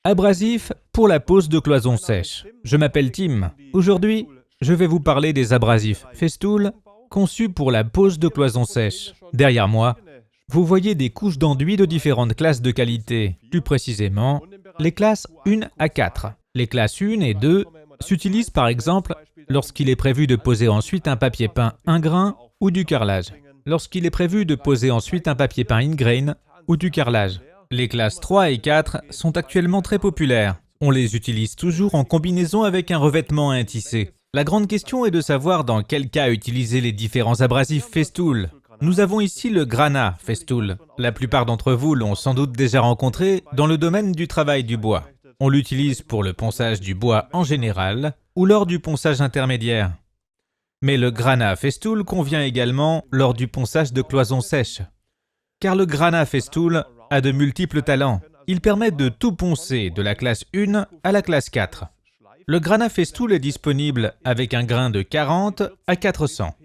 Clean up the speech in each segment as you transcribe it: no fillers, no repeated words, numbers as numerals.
Abrasif pour la pose de cloisons sèches. Je m'appelle Tim. Aujourd'hui, je vais vous parler des abrasifs Festool conçus pour la pose de cloisons sèches. Derrière moi, vous voyez des couches d'enduit de différentes classes de qualité. Plus précisément, les classes 1 à 4. Les classes 1 et 2 s'utilisent par exemple lorsqu'il est prévu de poser ensuite un papier peint ingrain ou du carrelage. Lorsqu'il est prévu de poser ensuite un papier peint ingrain ou du carrelage. Les classes 3 et 4 sont actuellement très populaires. On les utilise toujours en combinaison avec un revêtement à intisser. La grande question est de savoir dans quel cas utiliser les différents abrasifs Festool. Nous avons ici le Granat Festool. La plupart d'entre vous l'ont sans doute déjà rencontré dans le domaine du travail du bois. On l'utilise pour le ponçage du bois en général ou lors du ponçage intermédiaire. Mais le Granat Festool convient également lors du ponçage de cloisons sèches. Car le Granat Festool a de multiples talents. Il permet de tout poncer de la classe 1 à la classe 4. Le Granat Festool est disponible avec un grain de 40 à 400.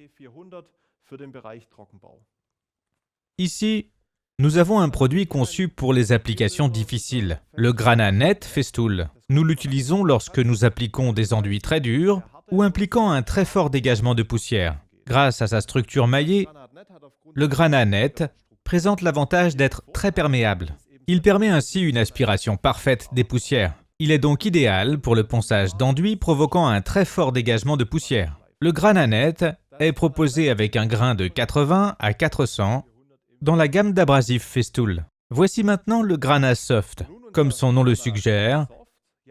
Ici, nous avons un produit conçu pour les applications difficiles, le Granat Net Festool. Nous l'utilisons lorsque nous appliquons des enduits très durs ou impliquant un très fort dégagement de poussière. Grâce à sa structure maillée, le Granat Net présente l'avantage d'être très perméable. Il permet ainsi une aspiration parfaite des poussières. Il est donc idéal pour le ponçage d'enduits provoquant un très fort dégagement de poussière. Le Granat Net est proposé avec un grain de 80 à 400 dans la gamme d'abrasifs Festool. Voici maintenant le Granat Soft. Comme son nom le suggère,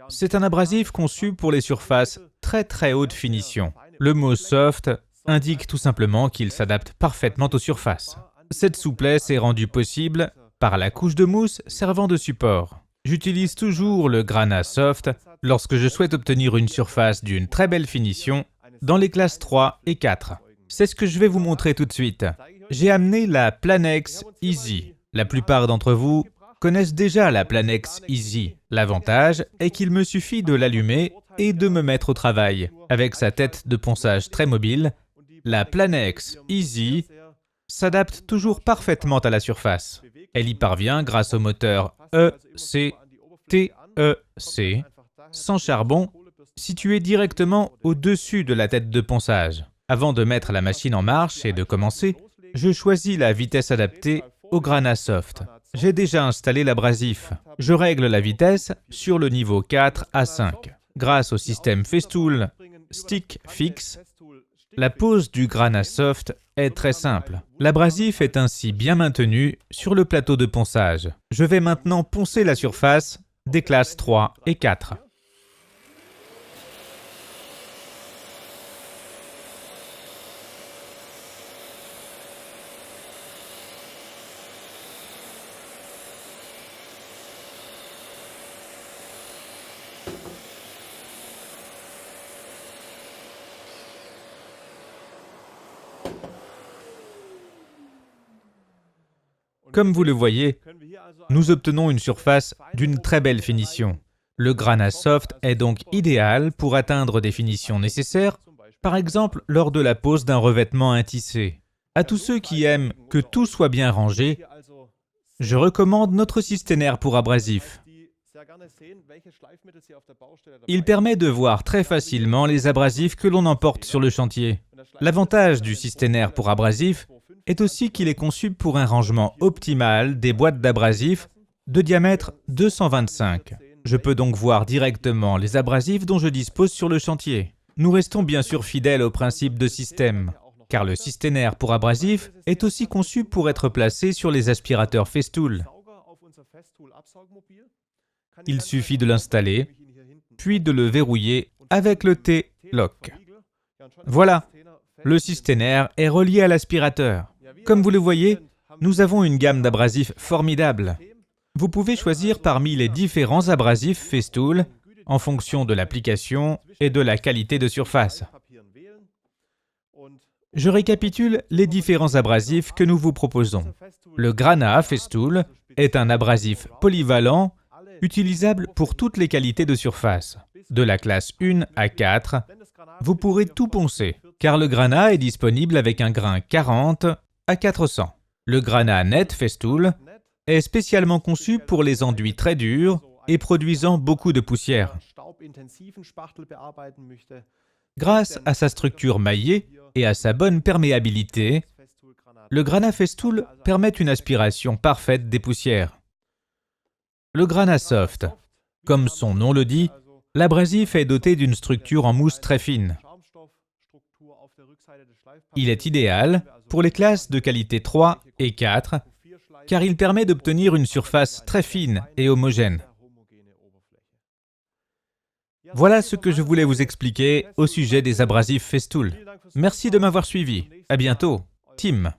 c'est un abrasif conçu pour les surfaces très haute finition. Le mot soft indique tout simplement qu'il s'adapte parfaitement aux surfaces. Cette souplesse est rendue possible par la couche de mousse servant de support. J'utilise toujours le Granat Soft lorsque je souhaite obtenir une surface d'une très belle finition dans les classes 3 et 4. C'est ce que je vais vous montrer tout de suite. J'ai amené la Planex Easy. La plupart d'entre vous connaissent déjà la Planex Easy. L'avantage est qu'il me suffit de l'allumer et de me mettre au travail. Avec sa tête de ponçage très mobile, la Planex Easy s'adapte toujours parfaitement à la surface. Elle y parvient grâce au moteur ECTEC sans charbon situé directement au-dessus de la tête de ponçage. Avant de mettre la machine en marche et de commencer, je choisis la vitesse adaptée au Granat Soft. J'ai déjà installé l'abrasif. Je règle la vitesse sur le niveau 4 à 5. Grâce au système Festool Stick Fix, la pose du Granat Soft est très simple. L'abrasif est ainsi bien maintenu sur le plateau de ponçage. Je vais maintenant poncer la surface des classes 3 et 4. Comme vous le voyez, nous obtenons une surface d'une très belle finition. Le Granat Soft est donc idéal pour atteindre des finitions nécessaires, par exemple lors de la pose d'un revêtement intissé. À tous ceux qui aiment que tout soit bien rangé, je recommande notre Systener pour abrasif. Il permet de voir très facilement les abrasifs que l'on emporte sur le chantier. L'avantage du Systener pour abrasif est aussi qu'il est conçu pour un rangement optimal des boîtes d'abrasifs de diamètre 225. Je peux donc voir directement les abrasifs dont je dispose sur le chantier. Nous restons bien sûr fidèles au principe de système, car le Systener pour abrasif est aussi conçu pour être placé sur les aspirateurs Festool. Il suffit de l'installer, puis de le verrouiller avec le T-Lock. Voilà, le Systener est relié à l'aspirateur. Comme vous le voyez, nous avons une gamme d'abrasifs formidable. Vous pouvez choisir parmi les différents abrasifs Festool en fonction de l'application et de la qualité de surface. Je récapitule les différents abrasifs que nous vous proposons. Le Granat Festool est un abrasif polyvalent utilisable pour toutes les qualités de surface. De la classe 1 à 4, vous pourrez tout poncer, car le Granat est disponible avec un grain 40 à 400. Le Granat Net Festool est spécialement conçu pour les enduits très durs et produisant beaucoup de poussière. Grâce à sa structure maillée et à sa bonne perméabilité, le Grana Festool permet une aspiration parfaite des poussières. Le Grana Soft, comme son nom le dit, l'abrasif est doté d'une structure en mousse très fine. Il est idéal pour les classes de qualité 3 et 4, car il permet d'obtenir une surface très fine et homogène. Voilà ce que je voulais vous expliquer au sujet des abrasifs Festool. Merci de m'avoir suivi. À bientôt. Tim.